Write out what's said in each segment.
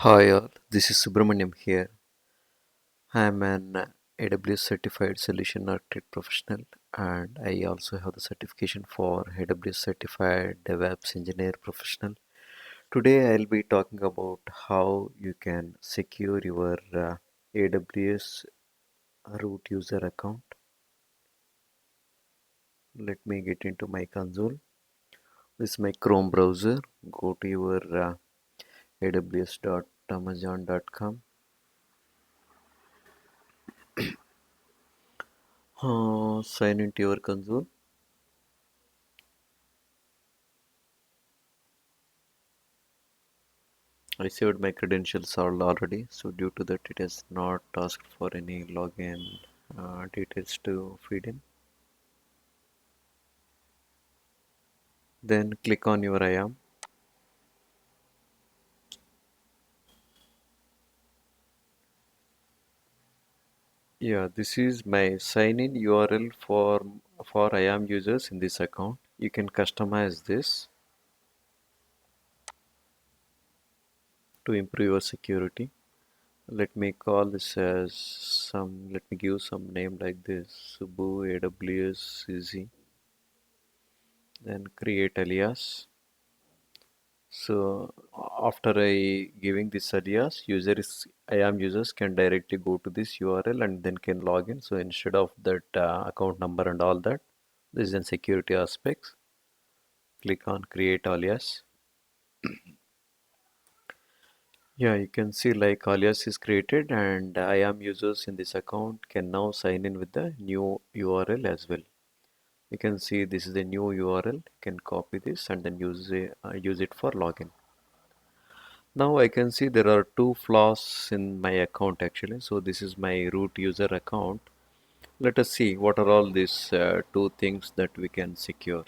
Hi all, this is Subramaniam here. I am an AWS certified solution architect professional and I also have the certification for AWS certified DevOps engineer professional. Today I'll be talking about how you can secure your AWS root user account. Let me get into my console. This is my Chrome browser. Go to your aws.amazon.com. Sign into your console. I saved my credentials all already, so due to that it has not asked for any login details to feed in. Then click on your IAM. Yeah, this is my sign-in URL for IAM users in this account. You can customize this to improve your security. Let me call this as let me give some name like this, Subu AWS Easy. Then create alias. So after I giving this alias, IAM users can directly go to this URL and then can log in. So instead of that account number and all that, this is in security aspects. Click on create alias. Yeah, you can see like alias is created and IAM users in this account can now sign in with the new URL as well. You can see this is the new URL. You can copy this and then use it for login. Now I can see there are two flaws in my account actually. So this is my root user account. Let us see what are all these two things that we can secure.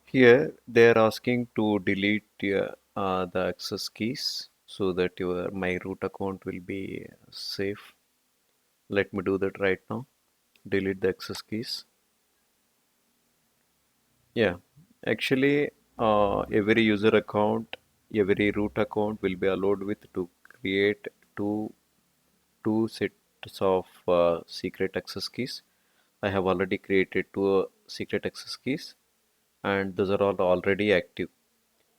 Here they are asking to delete the access keys so that your my root account will be safe. Let me do that right now. Delete the access keys. Yeah, actually, every user account, every root account will be allowed with to create two two sets of secret access keys. I have already created two secret access keys, and those are all already active.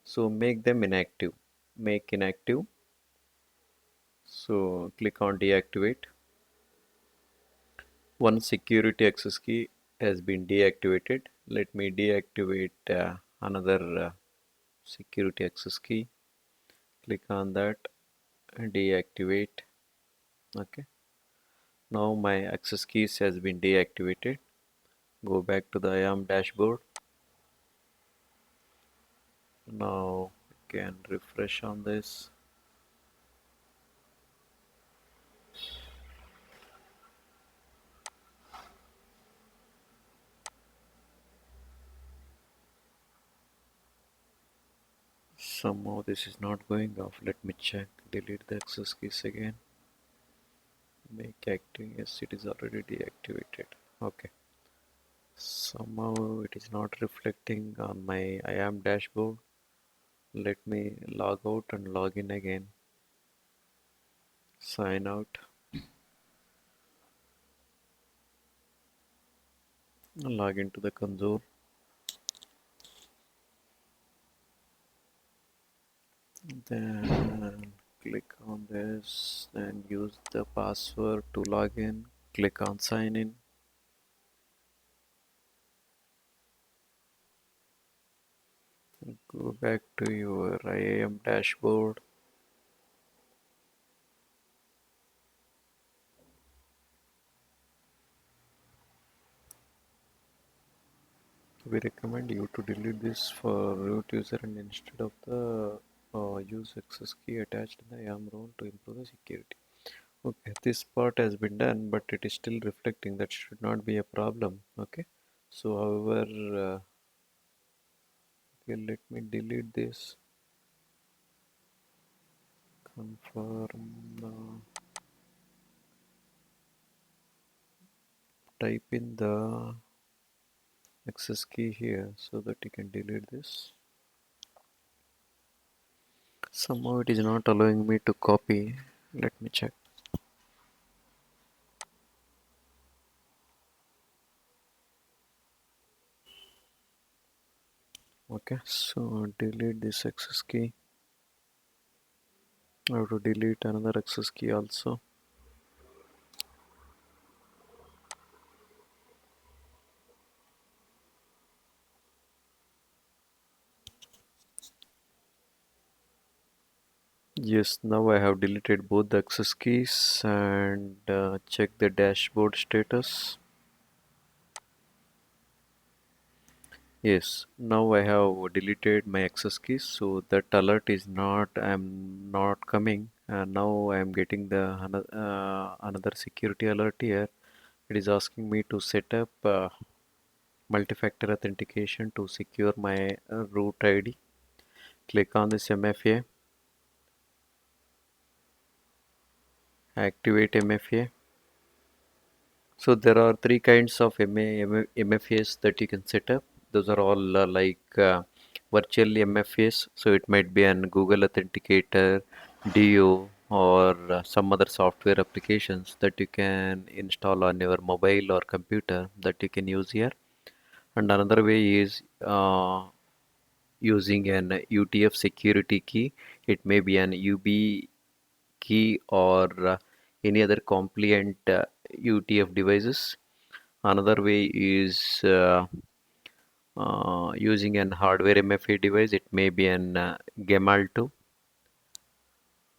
So make them inactive. Make inactive. So click on deactivate. One security access key has been deactivated. Let me deactivate another security access key. Click on that and deactivate. Okay. Now my access keys has been deactivated. Go back to the IAM dashboard. Now we can refresh on this. Somehow this is not going off. Let me check. Delete the access keys again. Make active. Yes, it is already deactivated. Okay. Somehow it is not reflecting on my IAM dashboard. Let me log out and log in again. Sign out. Log into the console. Then click on this. Then use the password to log in. Click on sign in. Go back to your IAM dashboard. We recommend you to delete this for root user and instead of the use access key attached in the IAM role to improve the security. Okay, this part has been done, but it is still reflecting. That should not be a problem. Okay, so however, okay, let me delete this. Confirm. Type in the access key here so that you can delete this. Somehow it is not allowing me to copy. Let me check. Okay, so delete this access key. I have to delete another access key also. Yes, now I have deleted both the access keys and check the dashboard status. Yes, now I have deleted my access keys, so that alert is not, I'm not coming, and now I am getting the another security alert here. It is asking me to set up multi-factor authentication to secure my root ID. Click on this MFA, activate MFA. So there are three kinds of MFAs that you can set up. Those are all virtual MFAs. So it might be an Google Authenticator, DO, or some other software applications that you can install on your mobile or computer that you can use here. And another way is using an UTF security key. It may be an UB key or any other compliant UTF devices. Another way is using an hardware MFA device. It may be an Gemalto.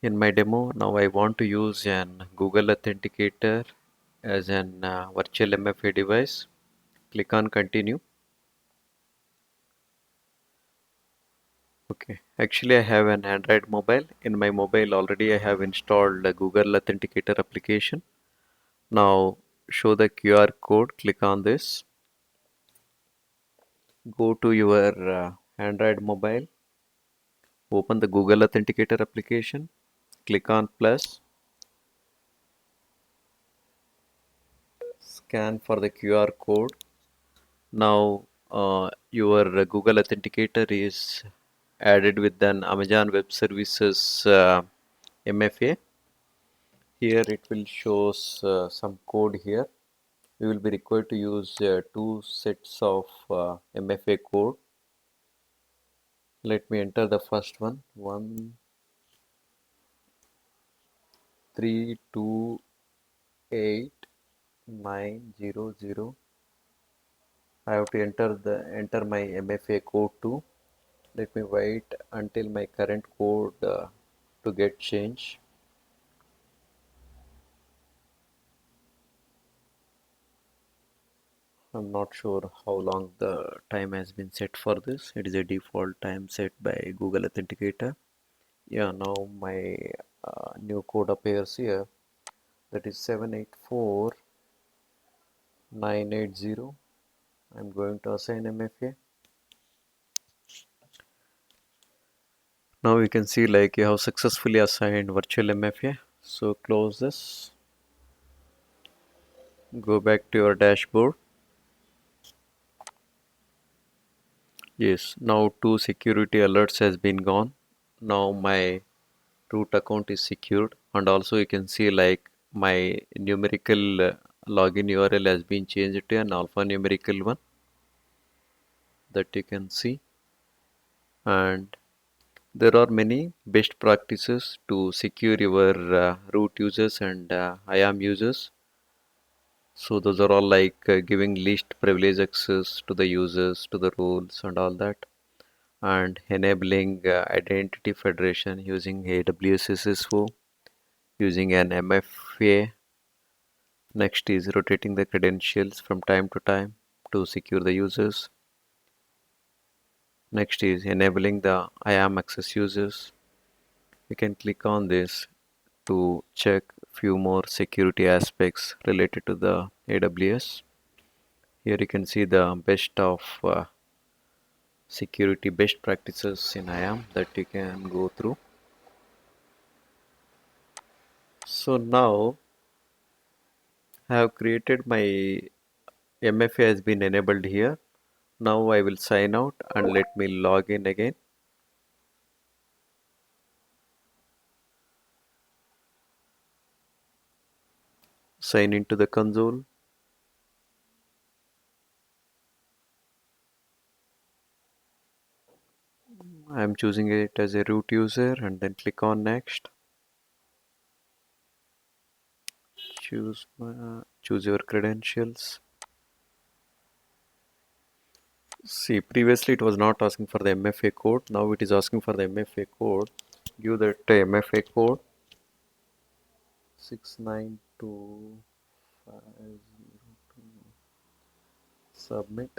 In my demo, now I want to use an Google Authenticator as an virtual MFA device. Click on continue. Okay, actually I have an Android mobile. In my mobile already I have installed the Google Authenticator application. Now show the QR code. Click on this. Go to your Android mobile. Open the Google Authenticator application. Click on plus. Scan for the QR code. Now your Google Authenticator is added with an Amazon Web Services MFA. Here it will show some code here. We will be required to use two sets of MFA code. Let me enter the first one. 1328 900. I have to enter my MFA code too. Let me wait until my current code to get changed. I'm not sure how long the time has been set for this. It is a default time set by Google Authenticator. Yeah, now my new code appears here. That is 784980. I'm going to assign MFA. Now you can see like you have successfully assigned virtual MFA. So close this. Go back to your dashboard. Yes, now two security alerts has been gone. Now my root account is secured, and also you can see like my numerical login URL has been changed to an alphanumerical one that you can see. And there are many best practices to secure your root users and IAM users. So those are all like giving least privilege access to the users, to the roles and all that, and enabling identity federation using AWS SSO, using an MFA. Next is rotating the credentials from time to time to secure the users. Next is enabling the IAM access users. You can click on this to check few more security aspects related to the AWS. Here you can see the best of security best practices in IAM that you can go through. So now I have created my MFA has been enabled here. Now I will sign out and let me log in again. sign into the console. I'm choosing it as a root user and then click on next. Choose your credentials. See, previously it was not asking for the MFA code. Now it is asking for the MFA code. Give that MFA code 69250. Submit.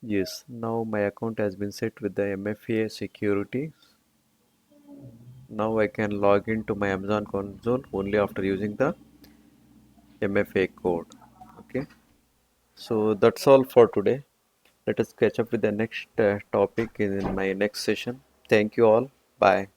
Yes, now my account has been set with the MFA security. Now I can log into my Amazon console only after using the MFA code. Okay, so that's all for today. Let us catch up with the next topic in my next session. Thank you all. Bye.